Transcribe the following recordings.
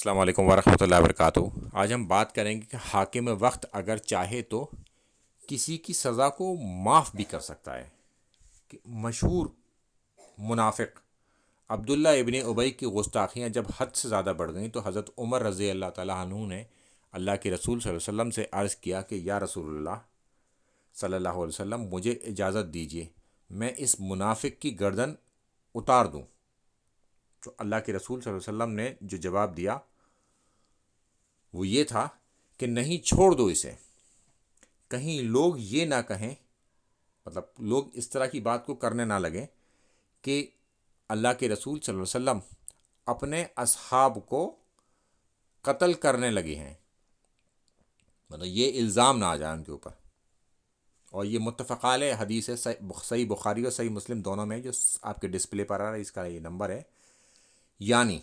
السلام علیکم ورحمۃ اللہ وبرکاتہ۔ آج ہم بات کریں گے کہ حاکم وقت اگر چاہے تو کسی کی سزا کو معاف بھی کر سکتا ہے۔ کہ مشہور منافق عبداللہ ابن ابی کی گستاخیاں جب حد سے زیادہ بڑھ گئیں تو حضرت عمر رضی اللہ تعالیٰ عنہ نے اللہ کے رسول صلی اللہ علیہ وسلم سے عرض کیا کہ یا رسول اللہ صلی اللہ علیہ وسلم، مجھے اجازت دیجیے میں اس منافق کی گردن اتار دوں۔ تو اللہ کے رسول صلی اللہ علیہ وسلم نے جو جواب دیا وہ یہ تھا کہ نہیں، چھوڑ دو اسے، کہیں لوگ یہ نہ کہیں، مطلب لوگ اس طرح کی بات کو کرنے نہ لگیں کہ اللہ کے رسول صلی اللہ علیہ وسلم اپنے اصحاب کو قتل کرنے لگے ہیں، مطلب یہ الزام نہ آ جائے ان کے اوپر۔ اور یہ متفق علیہ حدیث ہے، صحیح بخاری اور صحیح مسلم دونوں میں، جو آپ کے ڈسپلے پر آ رہا ہے، اس کا یہ نمبر ہے۔ یعنی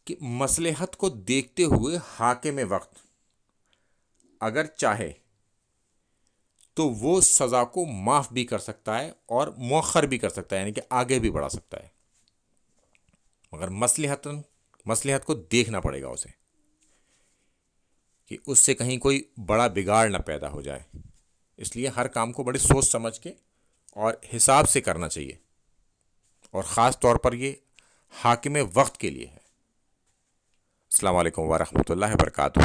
کہ مصلحت کو دیکھتے ہوئے حاکم وقت اگر چاہے تو وہ سزا کو معاف بھی کر سکتا ہے اور مؤخر بھی کر سکتا ہے، یعنی کہ آگے بھی بڑھا سکتا ہے، مگر مصلحت کو دیکھنا پڑے گا اسے کہ اس سے کہیں کوئی بڑا بگاڑ نہ پیدا ہو جائے۔ اس لیے ہر کام کو بڑی سوچ سمجھ کے اور حساب سے کرنا چاہیے، اور خاص طور پر یہ حاکم وقت کے لیے ہے۔ السلام علیکم ورحمۃ اللہ وبرکاتہ۔